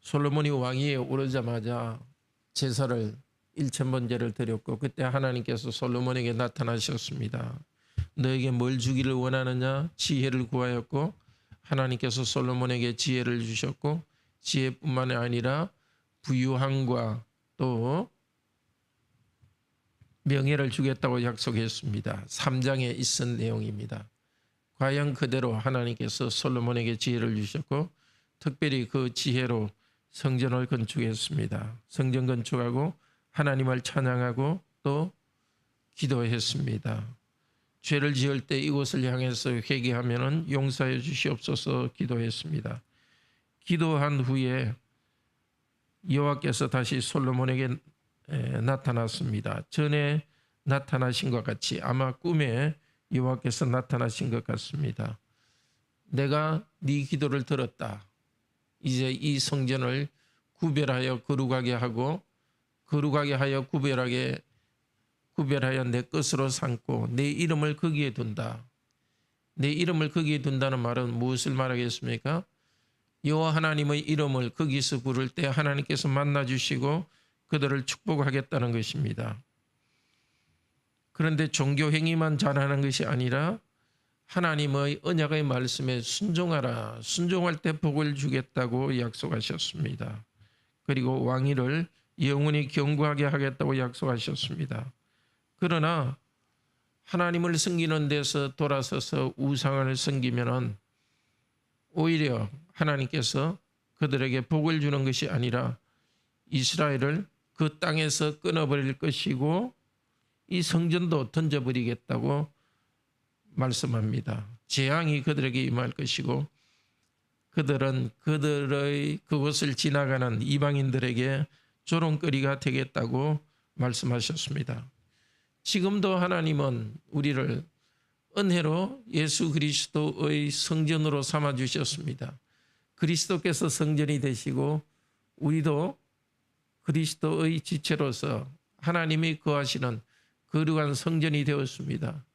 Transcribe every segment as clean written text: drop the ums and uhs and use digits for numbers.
솔로몬이 왕위에 오르자마자 제사를 1000번제를 드렸고, 그때 하나님께서 솔로몬에게 나타나셨습니다. 너에게 뭘 주기를 원하느냐? 지혜를 구하였고, 하나님께서 솔로몬에게 지혜를 주셨고, 지혜뿐만 아니라 부유함과 또 명예를 주겠다고 약속했습니다. 3장에 있은 내용입니다. 과연 그대로 하나님께서 솔로몬에게 지혜를 주셨고, 특별히 그 지혜로 성전을 건축했습니다. 성전 건축하고 하나님을 찬양하고 또 기도했습니다. 죄를 지을 때 이곳을 향해서 회개하면 용서해 주시옵소서 기도했습니다. 기도한 후에 여호와께서 다시 솔로몬에게 나타났습니다. 전에 나타나신 것 같이 아마 꿈에 여호와께서 나타나신 것 같습니다. 내가 네 기도를 들었다. 이제 이 성전을 구별하여 거룩하게 하고 거룩하게 하여 구별하여 내 것으로 삼고 내 이름을 거기에 둔다. 내 이름을 거기에 둔다는 말은 무엇을 말하겠습니까? 여호와 하나님의 이름을 거기서 부를 때 하나님께서 만나주시고 그들을 축복하겠다는 것입니다. 그런데 종교 행위만 잘하는 것이 아니라 하나님의 언약의 말씀에 순종하라. 순종할 때 복을 주겠다고 약속하셨습니다. 그리고 왕위를 영원히 경고하게 하겠다고 약속하셨습니다. 그러나 하나님을 섬기는 데서 돌아서서 우상을 섬기면은 오히려 하나님께서 그들에게 복을 주는 것이 아니라 이스라엘을 그 땅에서 끊어버릴 것이고 이 성전도 던져버리겠다고 말씀합니다. 재앙이 그들에게 임할 것이고 그들은 그들의 그곳을 지나가는 이방인들에게 조롱거리가 되겠다고 말씀하셨습니다. 지금도 하나님은 우리를 은혜로 예수 그리스도의 성전으로 삼아주셨습니다. 그리스도께서 성전이 되시고 우리도 그리스도의 지체로서 하나님이 거하시는 거룩한 성전이 되었습니다.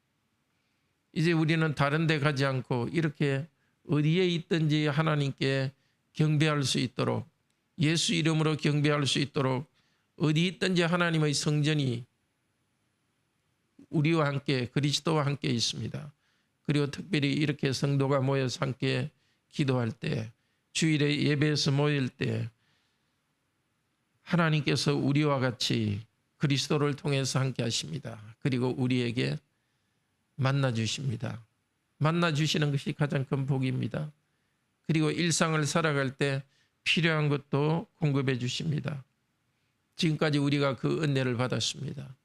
이제 우리는 다른 데 가지 않고 이렇게 어디에 있든지 하나님께 경배할 수 있도록 예수 이름으로 경배할 수 있도록 어디 있든지 하나님의 성전이 우리와 함께 그리스도와 함께 있습니다. 그리고 특별히 이렇게 성도가 모여서 함께 기도할 때 주일에 예배에서 모일 때 하나님께서 우리와 같이 그리스도를 통해서 함께 하십니다. 그리고 우리에게 만나 주십니다. 만나 주시는 것이 가장 큰 복입니다. 그리고 일상을 살아갈 때 필요한 것도 공급해 주십니다. 지금까지 우리가 그 은혜를 받았습니다.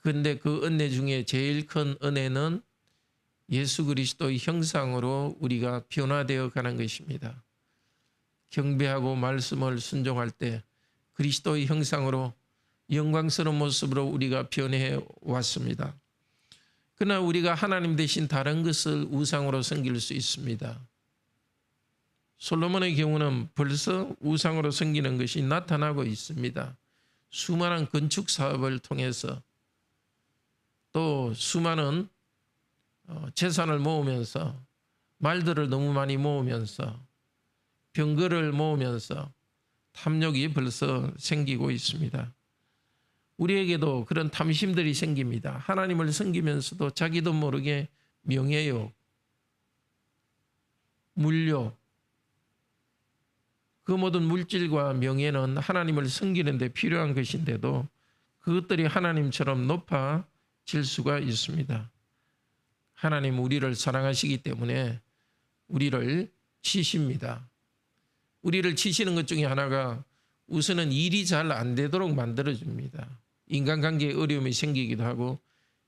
그런데 그 은혜 중에 제일 큰 은혜는 예수 그리스도의 형상으로 우리가 변화되어 가는 것입니다. 경배하고 말씀을 순종할 때 그리스도의 형상으로 영광스러운 모습으로 우리가 변해 왔습니다. 그러나 우리가 하나님 대신 다른 것을 우상으로 섬길 수 있습니다. 솔로몬의 경우는 벌써 우상으로 섬기는 것이 나타나고 있습니다. 수많은 건축 사업을 통해서 또 수많은 재산을 모으면서 말들을 너무 많이 모으면서 병거를 모으면서 탐욕이 벌써 생기고 있습니다. 우리에게도 그런 탐심들이 생깁니다. 하나님을 섬기면서도 자기도 모르게 명예욕, 물욕, 그 모든 물질과 명예는 하나님을 섬기는 데 필요한 것인데도 그것들이 하나님처럼 높아질 수가 있습니다. 하나님 우리를 사랑하시기 때문에 우리를 치십니다. 우리를 치시는 것 중에 하나가 우선은 일이 잘 안 되도록 만들어줍니다. 인간관계에 어려움이 생기기도 하고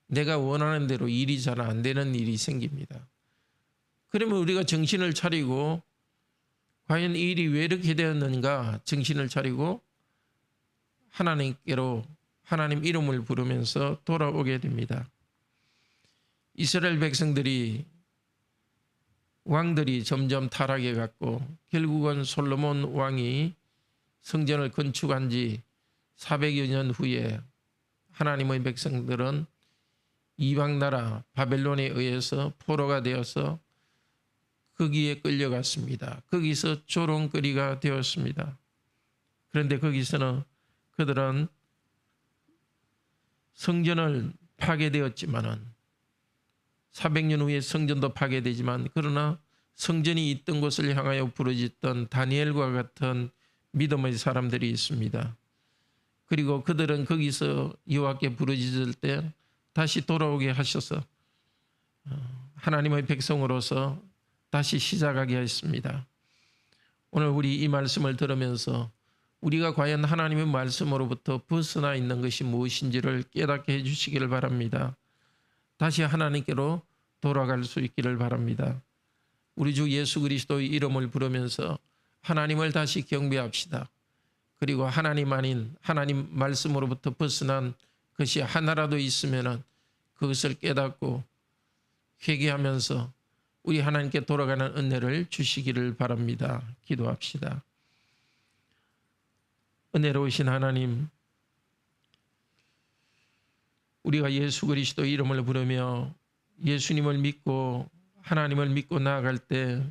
내가 원하는 대로 일이 잘 안 되는 일이 생깁니다. 그러면 우리가 정신을 차리고 과연 이 일이 왜 이렇게 되었는가 정신을 차리고 하나님께로 하나님 이름을 부르면서 돌아오게 됩니다. 이스라엘 백성들이 왕들이 점점 타락해 갔고 결국은 솔로몬 왕이 성전을 건축한 지 400여 년 후에 하나님의 백성들은 이방 나라 바벨론에 의해서 포로가 되어서 거기에 끌려갔습니다. 거기서 조롱거리가 되었습니다. 그런데 거기서는 그들은 성전을 파괴되었지만은 400년 후에 성전도 파괴되지만 그러나 성전이 있던 곳을 향하여 부르짖던 다니엘과 같은 믿음의 사람들이 있습니다. 그리고 그들은 거기서 여호와께 부르짖을 때 다시 돌아오게 하셔서 하나님의 백성으로서 다시 시작하게 했습니다. 오늘 우리 이 말씀을 들으면서 우리가 과연 하나님의 말씀으로부터 벗어나 있는 것이 무엇인지를 깨닫게 해주시기를 바랍니다. 다시 하나님께로 돌아갈 수 있기를 바랍니다. 우리 주 예수 그리스도의 이름을 부르면서 하나님을 다시 경배합시다. 그리고 하나님 아닌 하나님 말씀으로부터 벗어난 것이 하나라도 있으면 그것을 깨닫고 회개하면서 우리 하나님께 돌아가는 은혜를 주시기를 바랍니다. 기도합시다. 은혜로우신 하나님, 우리가 예수 그리스도 이름을 부르며 예수님을 믿고 하나님을 믿고 나아갈 때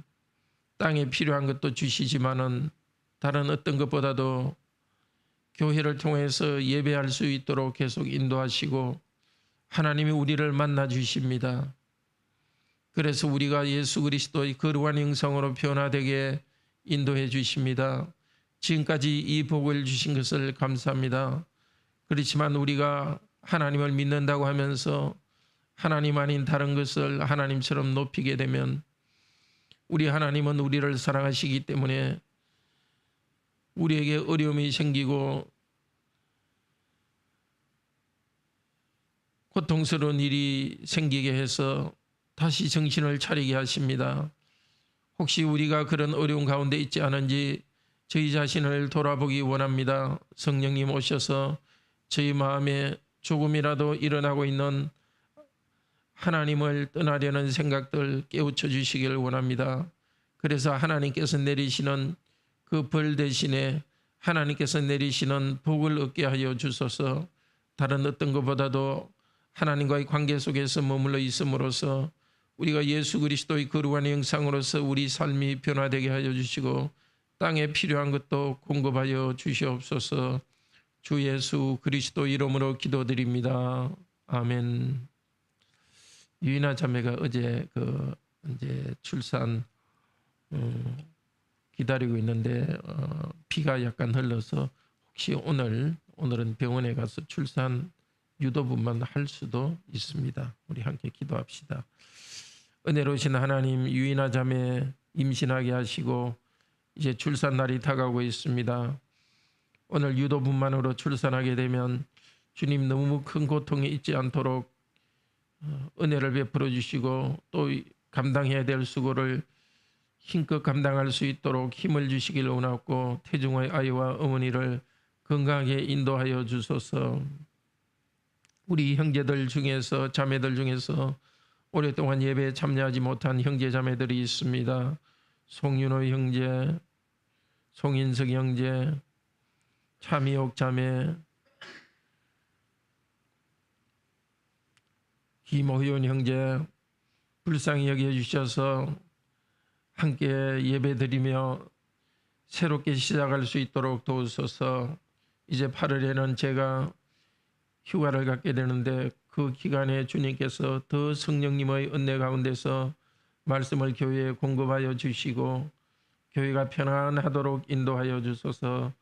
땅에 필요한 것도 주시지만은 다른 어떤 것보다도 교회를 통해서 예배할 수 있도록 계속 인도하시고 하나님이 우리를 만나 주십니다. 그래서 우리가 예수 그리스도의 거룩한 형상으로 변화되게 인도해 주십니다. 지금까지 이 복을 주신 것을 감사합니다. 그렇지만 우리가 하나님을 믿는다고 하면서 하나님 아닌 다른 것을 하나님처럼 높이게 되면 우리 하나님은 우리를 사랑하시기 때문에 우리에게 어려움이 생기고 고통스러운 일이 생기게 해서 다시 정신을 차리게 하십니다. 혹시 우리가 그런 어려운 가운데 있지 않은지 저희 자신을 돌아보기 원합니다. 성령님 오셔서 저희 마음에 조금이라도 일어나고 있는 하나님을 떠나려는 생각들 깨우쳐 주시기를 원합니다. 그래서 하나님께서 내리시는 그 벌 대신에 하나님께서 내리시는 복을 얻게 하여 주소서. 다른 어떤 것보다도 하나님과의 관계 속에서 머물러 있음으로써 우리가 예수 그리스도의 거룩한 형상으로서 우리 삶이 변화되게 하여 주시고 땅에 필요한 것도 공급하여 주시옵소서. 주 예수 그리스도 이름으로 기도드립니다. 아멘. 유이나 자매가 어제 이제 출산 기다리고 있는데 피가 약간 흘러서 혹시 오늘은 병원에 가서 출산 유도분만 할 수도 있습니다. 우리 함께 기도합시다. 은혜로우신 하나님, 유이나 자매 임신하게 하시고 이제 출산 날이 다가오고 있습니다. 오늘 유도분만으로 출산하게 되면 주님 너무 큰 고통에 있지 않도록 은혜를 베풀어 주시고 또 감당해야 될 수고를 힘껏 감당할 수 있도록 힘을 주시길 원하고 태중의 아이와 어머니를 건강하게 인도하여 주소서. 우리 형제들 중에서 자매들 중에서 오랫동안 예배에 참여하지 못한 형제 자매들이 있습니다. 송윤호 형제, 송인석 형제, 차미옥 자매, 김호윤 형제 불쌍히 여겨주셔서 함께 예배드리며 새롭게 시작할 수 있도록 도우소서. 이제 8월에는 제가 휴가를 갖게 되는데 그 기간에 주님께서 더 성령님의 은혜 가운데서 말씀을 교회에 공급하여 주시고 교회가 편안하도록 인도하여 주소서.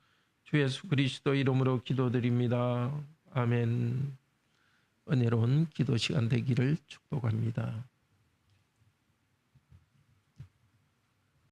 주 예수 그리스도 이름으로 기도드립니다. 아멘. 은혜로운 기도 시간 되기를 축복합니다.